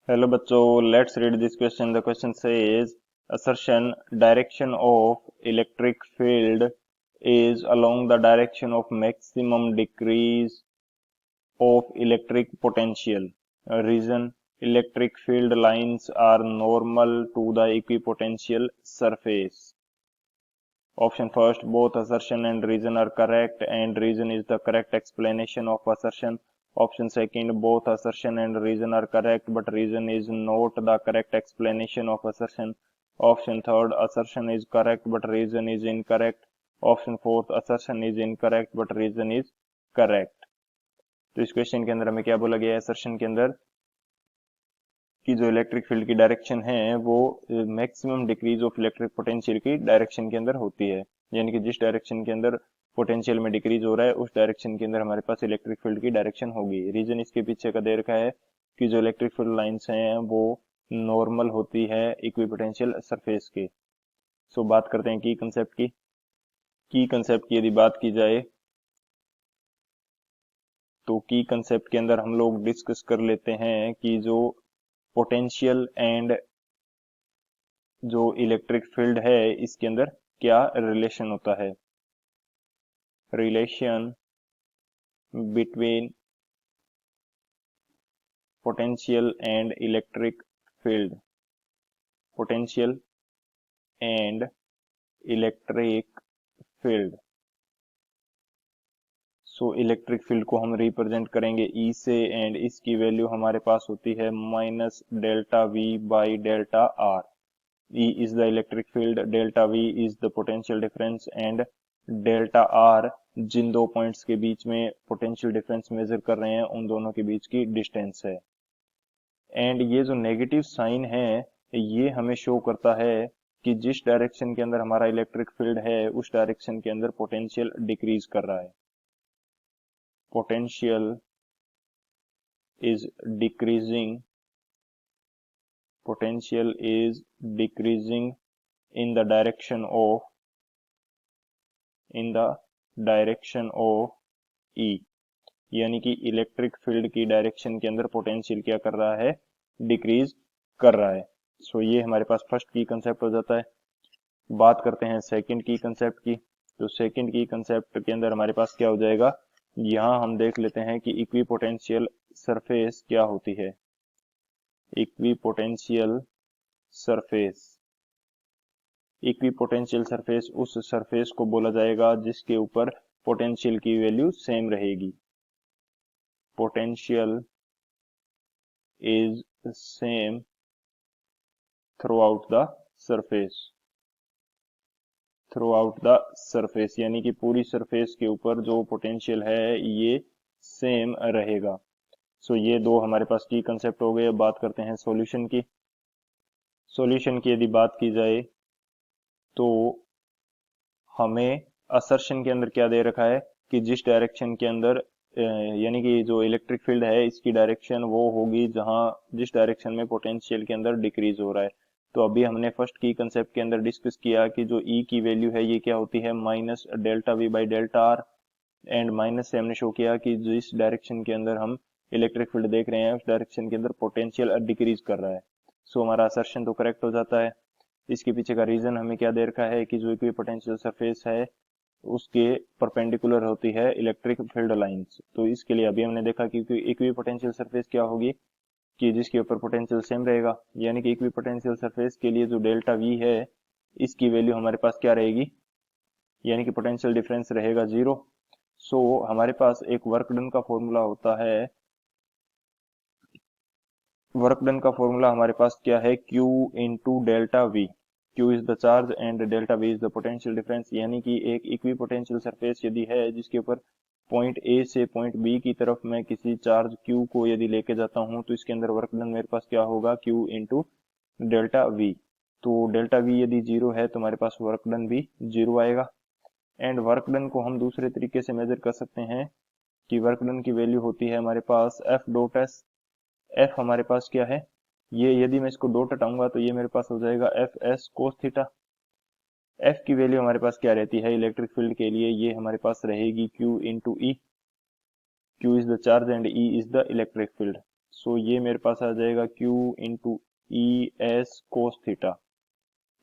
Hello बच्चों, let's read this question. The question says assertion direction of electric field is along the direction of maximum decrease of electric potential. Reason electric field lines are normal to the equipotential surface. Option first, both assertion and reason are correct and reason is the correct explanation of assertion. Option second, both assertion and reason are correct but reason is not the correct explanation of assertion. Option third, assertion is correct but reason is incorrect. Option fourth, assertion is incorrect but reason is correct. तो इस question के अंदर हमें क्या बोला गया है assertion के अंदर कि जो इलेक्ट्रिक फील्ड की डायरेक्शन है वो maximum decrease of electric potential की डायरेक्शन के अंदर होती है, यानी कि जिस डायरेक्शन के अंदर पोटेंशियल में डिक्रीज हो रहा है उस डायरेक्शन के अंदर हमारे पास इलेक्ट्रिक फील्ड की डायरेक्शन होगी। रीजन इसके पीछे का दे रखा है कि जो इलेक्ट्रिक फील्ड लाइंस हैं वो नॉर्मल होती है इक्विपोटेंशियल सरफेस के। सो बात करते हैं की कंसेप्ट की यदि बात की जाए तो की कंसेप्ट के अंदर हम लोग डिस्कस कर लेते हैं कि जो पोटेंशियल एंड जो इलेक्ट्रिक फील्ड है इसके अंदर क्या रिलेशन होता है। Relation between potential and electric field, potential and electric field. So electric field को हम रिप्रेजेंट करेंगे ई से एंड इसकी वैल्यू हमारे पास होती है minus delta we by delta R. E is the electric field, delta V is the potential difference and delta R जिन दो points के बीच में पोटेंशियल डिफरेंस मेजर कर रहे हैं उन दोनों के बीच की डिस्टेंस है। एंड ये जो नेगेटिव साइन है ये हमें शो करता है कि जिस डायरेक्शन के अंदर हमारा इलेक्ट्रिक फील्ड है उस डायरेक्शन के अंदर पोटेंशियल डिक्रीज कर रहा है। Potential is decreasing, potential is decreasing in the direction of E, यानी कि इलेक्ट्रिक फील्ड की डायरेक्शन के अंदर पोटेंशियल क्या कर रहा है, डिक्रीज कर रहा है। सो ये हमारे पास फर्स्ट की कंसेप्ट हो जाता है। बात करते हैं सेकंड की कंसेप्ट की। तो सेकंड की कंसेप्ट के अंदर हमारे पास क्या हो जाएगा, यहाँ हम देख लेते हैं कि इक्विपोटेंशियल सरफेस क्या होती है। इक्विपोटेंशियल सरफेस, इक्विपोटेंशियल सरफेस उस सरफेस को बोला जाएगा जिसके ऊपर पोटेंशियल की वैल्यू सेम रहेगी। Potential is same through out the surface, through out the surface यानी कि पूरी सरफेस के ऊपर जो पोटेंशियल है ये सेम रहेगा। सो ये दो हमारे पास की कंसेप्ट हो गए। बात करते हैं सॉल्यूशन की। सॉल्यूशन की यदि बात की जाए तो हमें असर्शन के अंदर क्या दे रखा है कि जिस डायरेक्शन के अंदर यानी कि जो इलेक्ट्रिक फील्ड है इसकी डायरेक्शन वो होगी जहां जिस डायरेक्शन में पोटेंशियल के अंदर डिक्रीज हो रहा है। तो अभी हमने फर्स्ट की कंसेप्ट के अंदर डिस्कस किया कि जो ई की वैल्यू है ये क्या होती है, minus delta we by delta R. And minus से हमने शो किया कि जिस डायरेक्शन के अंदर हम इलेक्ट्रिक फील्ड देख रहे हैं उस डायरेक्शन के अंदर पोटेंशियल डिक्रीज कर रहा है। सो हमारा असर्शन तो करेक्ट हो जाता है। इसके पीछे का रीजन हमें क्या दे रखा है कि जो इक्विपोटेंशियल सरफेस है उसके परपेंडिकुलर होती है इलेक्ट्रिक फील्ड लाइंस। तो इसके लिए अभी हमने देखा कि इक्विपोटेंशियल सरफेस क्या होगी कि जिसके ऊपर पोटेंशियल सेम रहेगा, यानी कि इक्विपोटेंशियल सरफेस के लिए जो डेल्टा वी है इसकी वैल्यू हमारे पास क्या रहेगी, यानी कि पोटेंशियल डिफरेंस रहेगा जीरो। सो हमारे पास एक वर्क डन का फॉर्मूला होता है। वर्क डन का फॉर्मूला हमारे पास क्या है, Q into delta we. Q is the charge and delta we is the potential difference, यानी कि एक इक्विपोटेंशियल सरफेस यदि है जिसके ऊपर पॉइंट ए से पॉइंट बी की तरफ मैं किसी चार्ज Q को यदि लेके जाता हूं तो इसके अंदर वर्क डन मेरे पास क्या होगा, Q इंटू डेल्टा वी। तो डेल्टा वी यदि जीरो है तो हमारे पास वर्क डन भी जीरो आएगा। एंड वर्क डन को हम दूसरे तरीके से मेजर कर सकते हैं कि वर्क डन की वैल्यू होती है हमारे पास एफ डॉट एस। एफ हमारे पास क्या है, ये यदि मैं इसको डॉट हटाऊंगा तो ये मेरे पास हो जाएगा F S cos theta. F की वैल्यू हमारे पास क्या रहती है इलेक्ट्रिक फील्ड के लिए, ये हमारे पास रहेगी Q into E. Q is the charge and E is the electric field. So ये मेरे पास आ जाएगा Q into E S cos theta.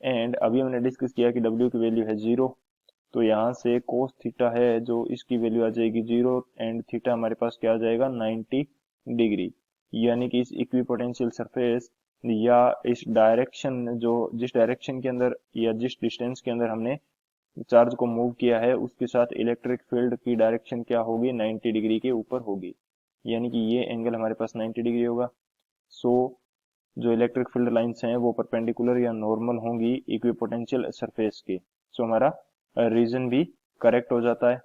And अभी हमने डिस्कस किया कि W की वैल्यू है 0, तो यहाँ से कोस थीटा है जो इसकी वैल्यू आ जाएगी 0 एंड थीटा हमारे पास क्या आ जाएगा 90 डिग्री। यानी कि इस इक्विपोटेंशियल सरफेस या इस डायरेक्शन जो जिस डायरेक्शन के अंदर या जिस डिस्टेंस के अंदर हमने चार्ज को मूव किया है उसके साथ इलेक्ट्रिक फील्ड की डायरेक्शन क्या होगी 90 डिग्री के ऊपर होगी। यानी कि ये एंगल हमारे पास 90 डिग्री होगा। सो जो इलेक्ट्रिक फील्ड लाइंस हैं वो परपेंडिकुलर या नॉर्मल होंगी इक्विपोटेंशियल सरफेस के। सो हमारा रीजन भी करेक्ट हो जाता है।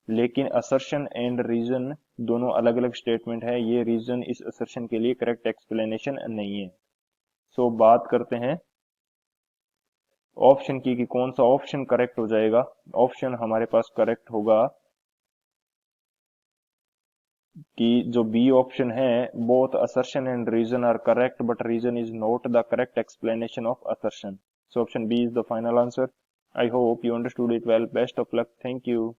लेकिन असर्शन एंड रीजन दोनों अलग अलग स्टेटमेंट है, ये रीजन इस असर्शन के लिए करेक्ट एक्सप्लेनेशन नहीं है। सो बात करते हैं ऑप्शन की कि कौन सा ऑप्शन करेक्ट हो जाएगा। ऑप्शन हमारे पास करेक्ट होगा कि जो बी ऑप्शन है, both assertion and reason are correct but reason is not the correct explanation of assertion. So option B is the final answer. I hope you understood it well. Best of luck. Thank you.